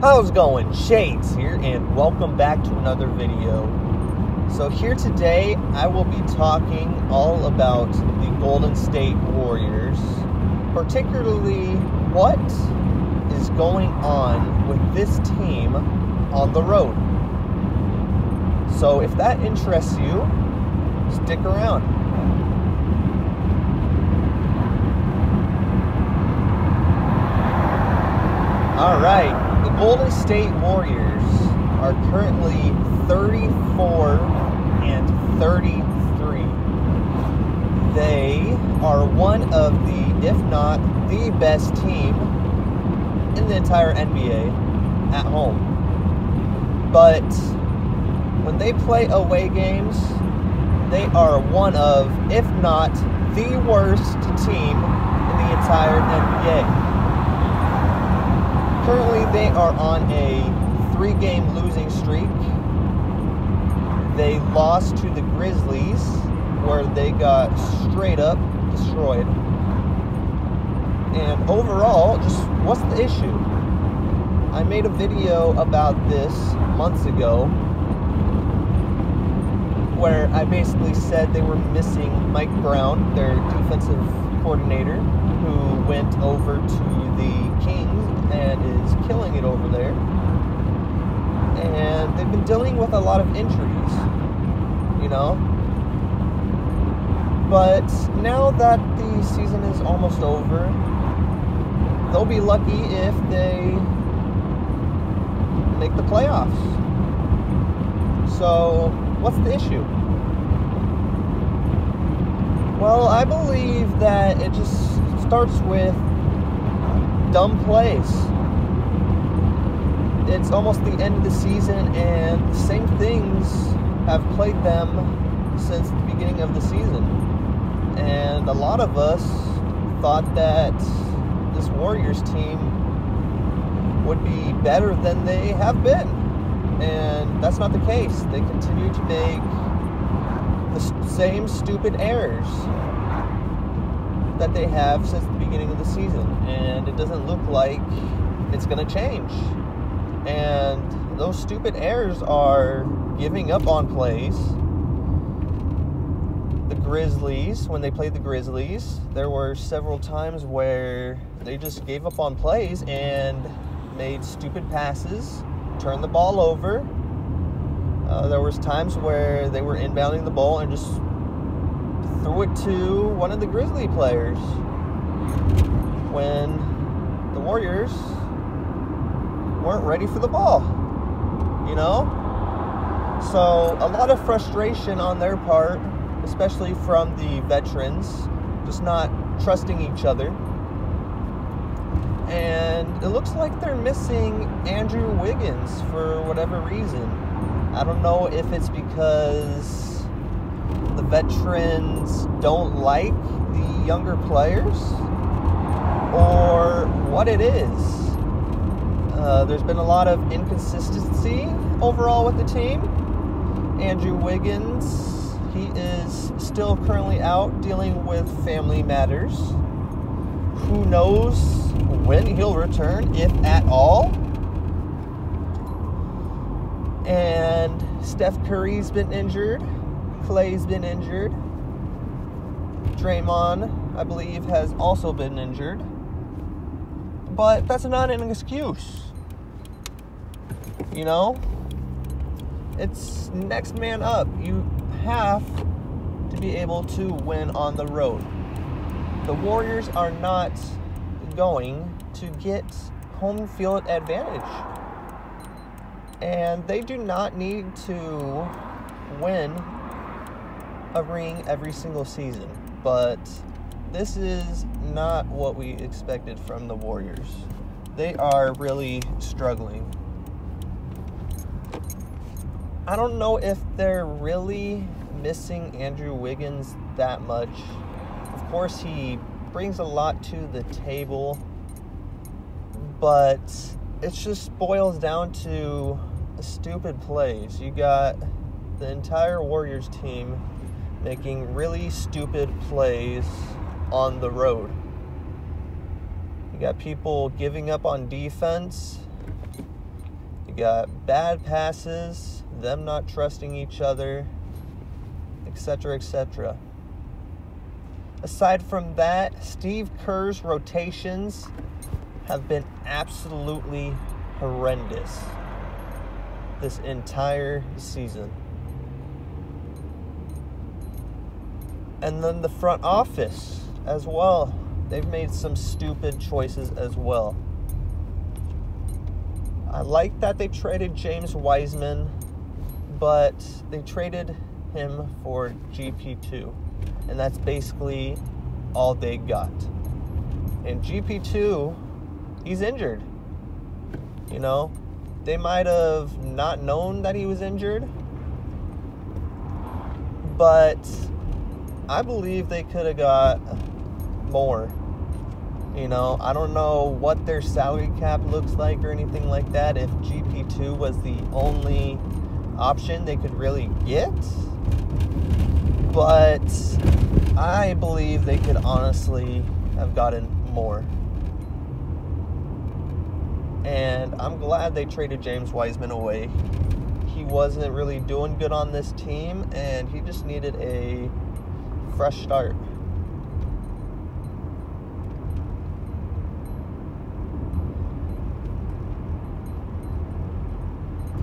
How's it going? Shades here, and welcome back to another video. So here today, I will be talking all about the Golden State Warriors, particularly what is going on with this team on the road. So if that interests you, stick around. Alright. The Golden State Warriors are currently 34 and 33. They are one of the, if not the best team in the entire NBA at home. But when they play away games, they are one of, if not the worst team in the entire NBA. Currently, they are on a 3-game losing streak. They lost to the Grizzlies, where they got straight up destroyed. And overall, just what's the issue? I made a video about this months ago, where I basically said they were missing Mike Brown, their defensive coordinator, who went over to the Kings and is killing it over there. And they've been dealing with a lot of injuries, you know. But now that the season is almost over, they'll be lucky if they make the playoffs. So, what's the issue? Well, I believe that it just starts with dumb plays. It's almost the end of the season, and the same things have plagued them since the beginning of the season. And a lot of us thought that this Warriors team would be better than they have been. And that's not the case. They continue to make the same stupid errors that they have since the beginning of the season, and it doesn't look like it's going to change. And those stupid errors are giving up on plays. The Grizzlies, when they played the Grizzlies, there were several times where they just gave up on plays and made stupid passes, turned the ball over. There was times where they were inbounding the ball and just threw it to one of the Grizzly players when the Warriors weren't ready for the ball, you know? So a lot of frustration on their part, especially from the veterans, just not trusting each other. And it looks like they're missing Andrew Wiggins for whatever reason. I don't know if it's because the veterans don't like the younger players or what it is. There's been a lot of inconsistency overall with the team. Andrew Wiggins, he is still currently out dealing with family matters. Who knows when he'll return, if at all. And Steph Curry's been injured. Clay's been injured. Draymond, I believe, has also been injured. But that's not an excuse. You know? It's next man up. You have to be able to win on the road. The Warriors are not going to get home field advantage. And they do not need to win a ring every single season. But this is not what we expected from the Warriors. They are really struggling. I don't know if they're really missing Andrew Wiggins that much. Of course, he brings a lot to the table, but it just boils down to stupid plays. You got the entire Warriors team making really stupid plays on the road. You got people giving up on defense, You got bad passes, them not trusting each other, etc., etc. Aside from that, Steve Kerr's rotations have been absolutely horrendous this entire season. And then the front office as well. They've made some stupid choices as well. I like that they traded James Wiseman, but they traded him for GP2. And that's basically all they got. And GP2, he's injured. You know, they might have not known that he was injured, but I believe they could have got more. You know, I don't know what their salary cap looks like or anything like that, if GP2 was the only option they could really get. But I believe they could honestly have gotten more. And I'm glad they traded James Wiseman away. He wasn't really doing good on this team, and he just needed a fresh start.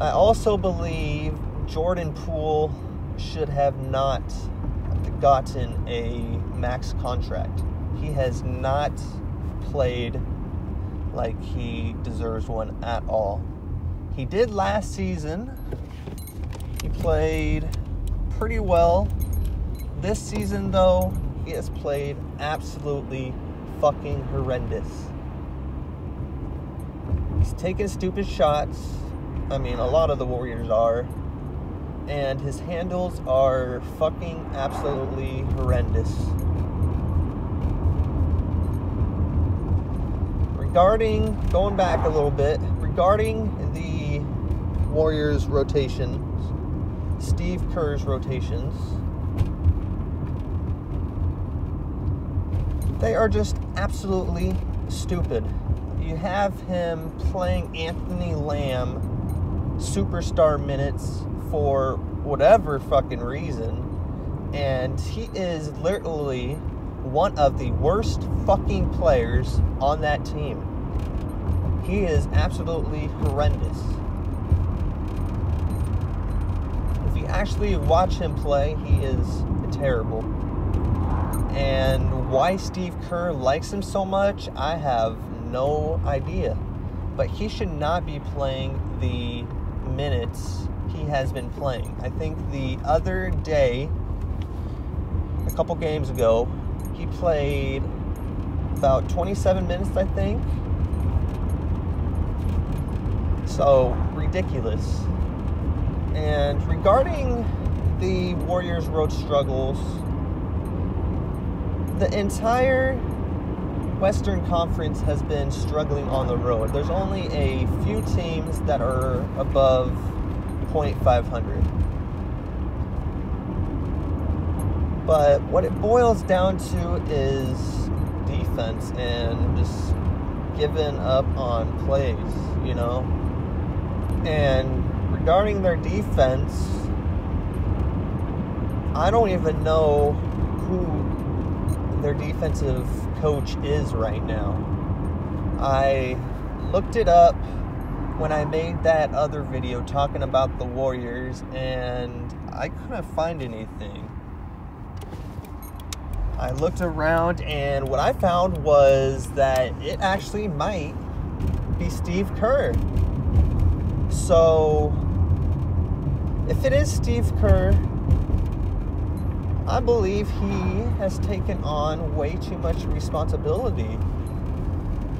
I also believe Jordan Poole should have not gotten a max contract. He has not played like he deserves one at all. He did last season. He played pretty well. This season, though, he has played absolutely fucking horrendous. He's taking stupid shots. I mean, a lot of the Warriors are. And his handles are fucking absolutely horrendous. Going back a little bit, regarding the Warriors' rotations, Steve Kerr's rotations, they are just absolutely stupid. You have him playing Anthony Lamb superstar minutes for whatever fucking reason, and he is literally one of the worst fucking players on that team. He is absolutely horrendous. If you actually watch him play, he is terrible. And why Steve Kerr likes him so much, I have no idea. But he should not be playing the minutes he has been playing. I think the other day, a couple games ago, he played about 27 minutes, I think. So, ridiculous. And regarding the Warriors' road struggles, the entire Western Conference has been struggling on the road. There's only a few teams that are above .500. But what it boils down to is defense and just giving up on plays, you know? And regarding their defense, I don't even know who their defensive coach is right now. I looked it up when I made that other video talking about the Warriors, and I couldn't find anything. I looked around, and what I found was that it actually might be Steve Kerr. So, if it is Steve Kerr, I believe he has taken on way too much responsibility.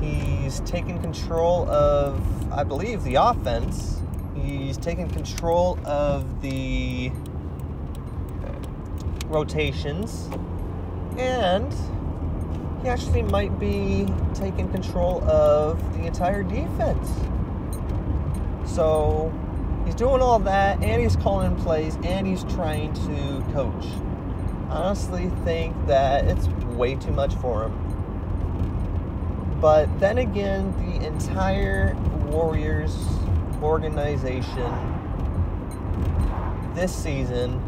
He's taken control of, I believe, the offense. He's taken control of the rotations. And he actually might be taking control of the entire defense. So, he's doing all that, and he's calling plays, and he's trying to coach. I honestly think that it's way too much for him. But then again, the entire Warriors organization this season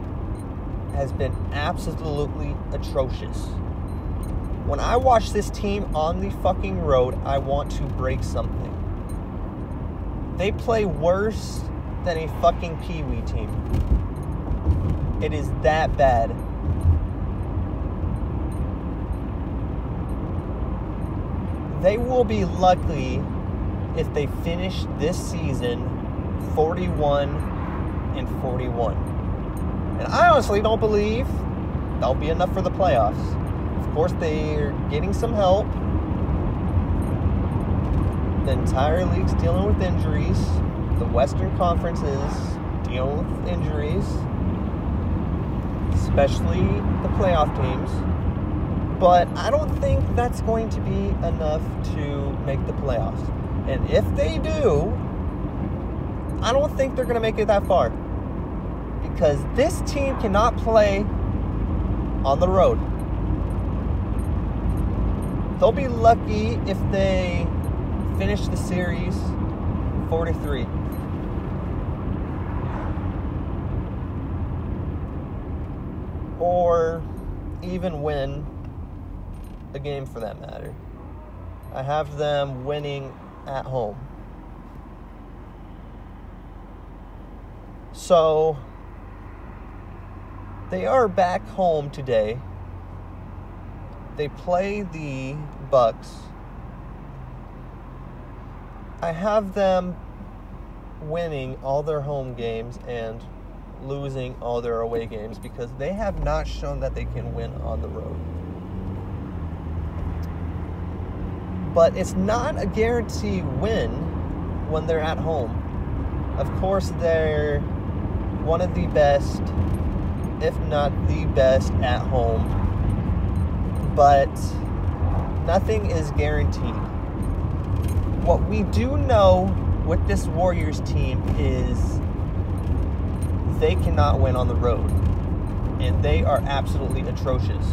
has been absolutely atrocious. When I watch this team on the fucking road, I want to break something. They play worse than a fucking Pee-wee team. It is that bad. They will be lucky if they finish this season 41-41. And I honestly don't believe that'll be enough for the playoffs. Of course, they're getting some help. The entire league's dealing with injuries. The Western Conference is dealing with injuries, especially the playoff teams. But I don't think that's going to be enough to make the playoffs. And if they do, I don't think they're going to make it that far. Because this team cannot play on the road. They'll be lucky if they finish the series 43. Or even win a game for that matter. I have them winning at home. So they are back home today. They play the Bucks. I have them winning all their home games and losing all their away games because they have not shown that they can win on the road. But it's not a guaranteed win when they're at home. Of course, they're one of the best, if not the best, at home. But nothing is guaranteed. What we do know with this Warriors team is they cannot win on the road. And they are absolutely atrocious.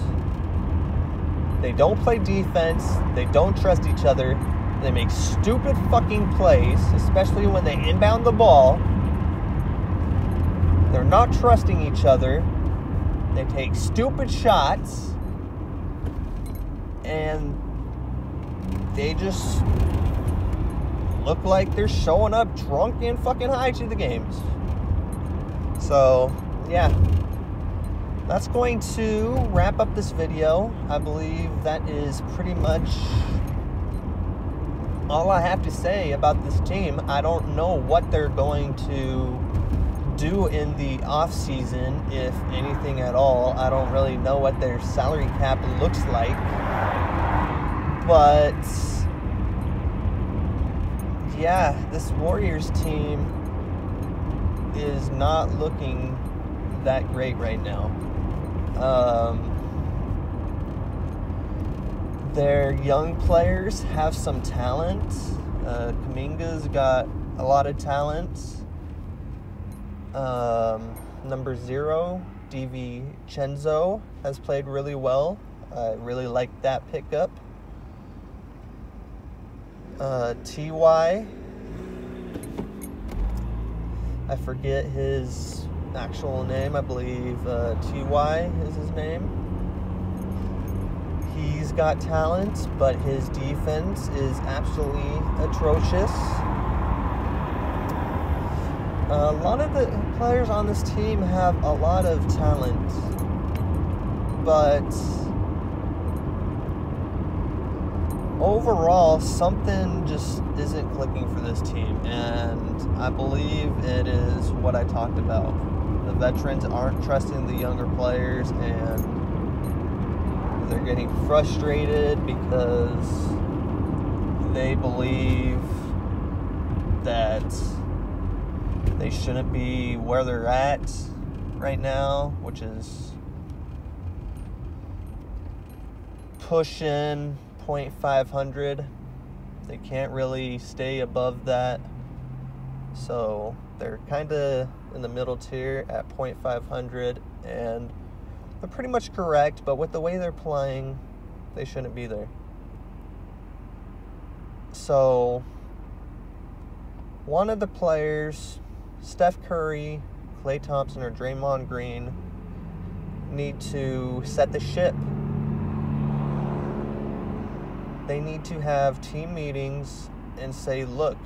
They don't play defense. They don't trust each other. They make stupid fucking plays, especially when they inbound the ball. They're not trusting each other. They take stupid shots. And they just look like they're showing up drunk and fucking high to the games. So, yeah. That's going to wrap up this video. I believe that is pretty much all I have to say about this team. I don't know what they're going to do in the off season, if anything at all. I don't really know what their salary cap looks like. But yeah, this Warriors team is not looking that great right now. Their young players have some talent. Kuminga's got a lot of talent. Number 0, DiVincenzo, has played really well. I really like that pickup. T.Y., I forget his actual name. I believe T.Y. is his name. He's got talent, but his defense is absolutely atrocious. A lot of the players on this team have a lot of talent, but overall, something just isn't clicking for this team, and I believe it is what I talked about. The veterans aren't trusting the younger players, and they're getting frustrated because they believe that they shouldn't be where they're at right now, which is pushing .500. They can't really stay above that, so they're kind of in the middle tier at .500, and they're pretty much correct, but with the way they're playing, they shouldn't be there. So one of the players, Steph Curry, Klay Thompson, or Draymond Green, need to set the ship. They need to have team meetings and say, look,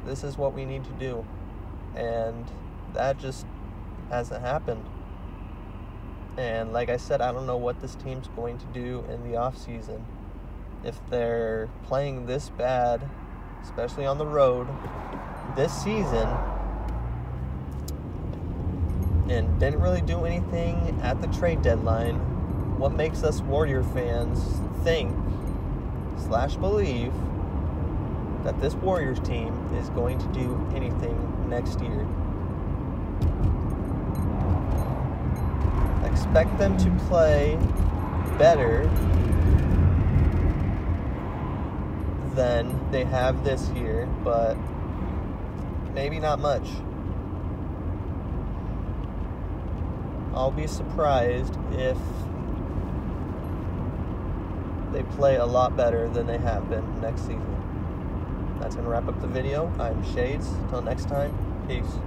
this is what we need to do. And that just hasn't happened. And like I said, I don't know what this team's going to do in the offseason. If they're playing this bad, especially on the road, this season, and didn't really do anything at the trade deadline, what makes us Warrior fans think / believe that this Warriors team is going to do anything next year? I expect them to play better than they have this year, but maybe not much. I'll be surprised if they play a lot better than they have been next season. That's going to wrap up the video. I'm Shades. Till next time, peace.